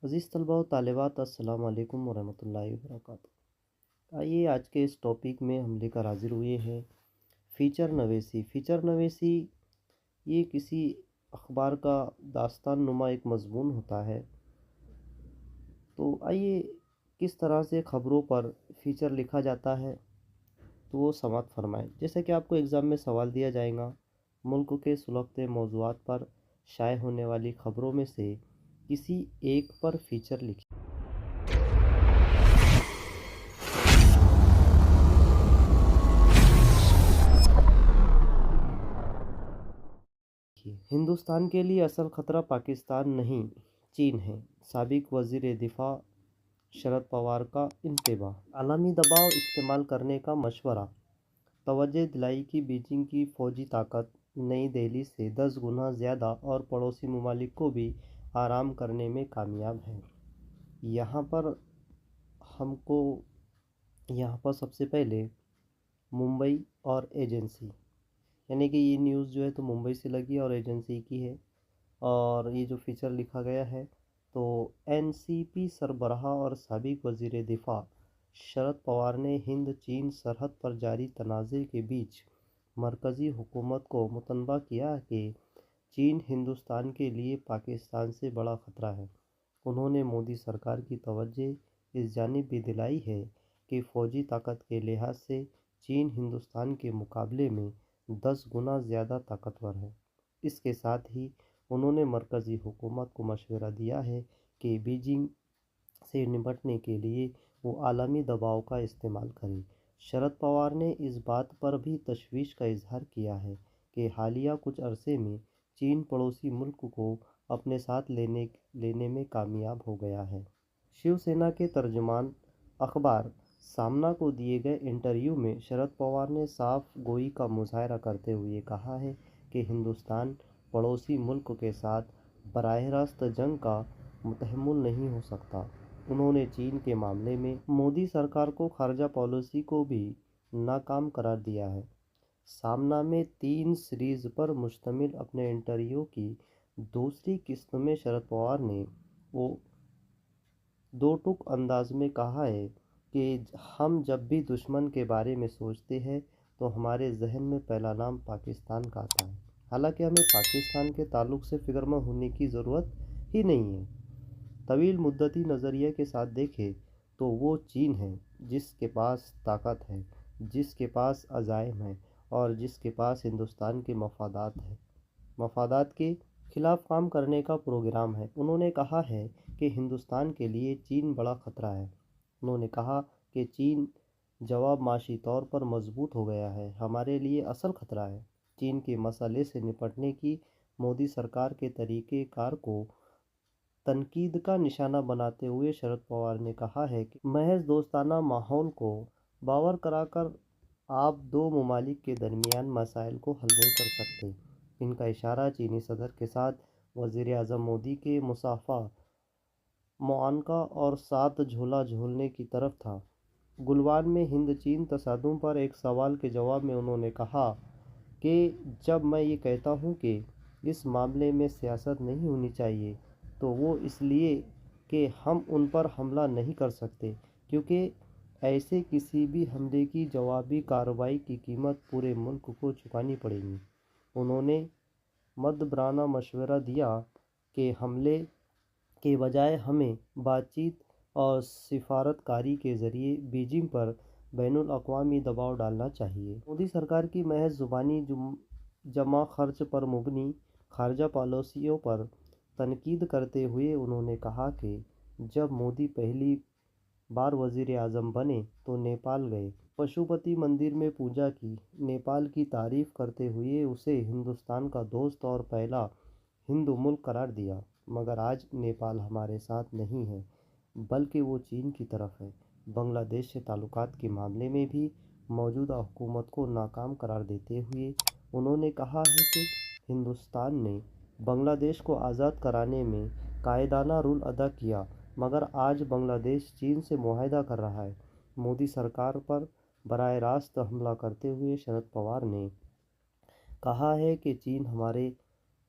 عزیز طلباء و طالبات، السلام علیکم ورحمۃ اللہ وبرکاتہ۔ آئیے آج کے اس ٹاپک میں ہم لے کر حاضر ہوئے ہیں فیچر نویسی۔ فیچر نویسی یہ کسی اخبار کا داستان نما ایک مضمون ہوتا ہے۔ تو آئیے کس طرح سے خبروں پر فیچر لکھا جاتا ہے تو وہ سماعت فرمائیں۔ جیسے کہ آپ کو ایگزام میں سوال دیا جائے گا، ملک کے سلگتے موضوعات پر شائع ہونے والی خبروں میں سے کسی ایک پر فیچر لکھیں۔ ہندوستان کے لیے اصل خطرہ پاکستان نہیں، چین ہے۔ سابق وزیر دفاع شرد پوار کا انتباہ۔ عالمی دباؤ استعمال کرنے کا مشورہ۔ توجہ دلائی کہ بیجنگ کی فوجی طاقت نئی دہلی سے 10 گنا زیادہ اور پڑوسی ممالک کو بھی آرام کرنے میں کامیاب ہے۔ یہاں پر سب سے پہلے ممبئی اور ایجنسی، یعنی کہ یہ نیوز جو ہے تو ممبئی سے لگی اور ایجنسی کی ہے، اور یہ جو فیچر لکھا گیا ہے تو این سی پی سربراہ اور سابق وزیر دفاع شرد پوار نے ہند چین سرحد پر جاری تنازع کے بیچ مرکزی حکومت کو متنبہ کیا کہ چین ہندوستان کے لیے پاکستان سے بڑا خطرہ ہے۔ انہوں نے مودی سرکار کی توجہ اس جانب بھی دلائی ہے کہ فوجی طاقت کے لحاظ سے چین ہندوستان کے مقابلے میں 10 گنا زیادہ طاقتور ہے۔ اس کے ساتھ ہی انہوں نے مرکزی حکومت کو مشورہ دیا ہے کہ بیجنگ سے نمٹنے کے لیے وہ عالمی دباؤ کا استعمال کرے۔ شرد پوار نے اس بات پر بھی تشویش کا اظہار کیا ہے کہ حالیہ کچھ عرصے میں چین پڑوسی ملک کو اپنے ساتھ لینے میں کامیاب ہو گیا ہے۔ شیو سینا کے ترجمان اخبار سامنا کو دیے گئے انٹرویو میں شرد پوار نے صاف گوئی کا مظاہرہ کرتے ہوئے کہا ہے کہ ہندوستان پڑوسی ملک کے ساتھ براہ راست جنگ کا متحمل نہیں ہو سکتا۔ انہوں نے چین کے معاملے میں مودی سرکار کو خارجہ پالیسی کو بھی ناکام قرار دیا ہے۔ سامنا میں 3 سیریز پر مشتمل اپنے انٹرویو کی دوسری قسط میں شرد پوار نے دو ٹوک انداز میں کہا ہے کہ ہم جب بھی دشمن کے بارے میں سوچتے ہیں تو ہمارے ذہن میں پہلا نام پاکستان کا آتا ہے، حالانکہ ہمیں پاکستان کے تعلق سے فکرمند ہونے کی ضرورت ہی نہیں ہے۔ طویل مدتی نظریے کے ساتھ دیکھیں تو وہ چین ہے جس کے پاس طاقت ہے، جس کے پاس عزائم ہے اور جس کے پاس ہندوستان کے مفادات کے خلاف کام کرنے کا پروگرام ہے۔ انہوں نے کہا ہے کہ ہندوستان کے لیے چین بڑا خطرہ ہے۔ انہوں نے کہا کہ چین جواب معاشی طور پر مضبوط ہو گیا ہے، ہمارے لیے اصل خطرہ ہے۔ چین کے مسئلے سے نپٹنے کی مودی سرکار کے طریقہ کار کو تنقید کا نشانہ بناتے ہوئے شرد پوار نے کہا ہے کہ محض دوستانہ ماحول کو باور کرا کر آپ دو ممالک کے درمیان مسائل کو حل نہیں کر سکتے۔ ان کا اشارہ چینی صدر کے ساتھ وزیر اعظم مودی کے مصافحہ، معانقہ اور ساتھ جھولا جھولنے کی طرف تھا۔ گلوان میں ہند چین تصادم پر ایک سوال کے جواب میں انہوں نے کہا کہ جب میں یہ کہتا ہوں کہ اس معاملے میں سیاست نہیں ہونی چاہیے تو وہ اس لیے کہ ہم ان پر حملہ نہیں کر سکتے، کیونکہ ایسے کسی بھی حملے کی جوابی کارروائی کی قیمت پورے ملک کو چکانی پڑے گی۔ انہوں نے مدبرانہ مشورہ دیا کہ حملے کے بجائے ہمیں بات چیت اور سفارت کاری کے ذریعے بیجنگ پر بین الاقوامی دباؤ ڈالنا چاہیے۔ مودی سرکار کی محض زبانی جمع خرچ پر مبنی خارجہ پالیسیوں پر تنقید کرتے ہوئے انہوں نے کہا کہ جب مودی پہلی بار وزیر اعظم بنے تو نیپال گئے، پشوپتی مندر میں پوجا کی، نیپال کی تعریف کرتے ہوئے اسے ہندوستان کا دوست اور پہلا ہندو ملک قرار دیا، مگر آج نیپال ہمارے ساتھ نہیں ہے بلکہ وہ چین کی طرف ہے۔ بنگلہ دیش سے تعلقات کے معاملے میں بھی موجودہ حکومت کو ناکام قرار دیتے ہوئے انہوں نے کہا ہے کہ ہندوستان نے بنگلہ دیش کو آزاد کرانے میں قائدانہ رول ادا کیا، مگر آج بنگلہ دیش چین سے معاہدہ کر رہا ہے۔ مودی سرکار پر براہ راست حملہ کرتے ہوئے شرد پوار نے کہا ہے کہ چین ہمارے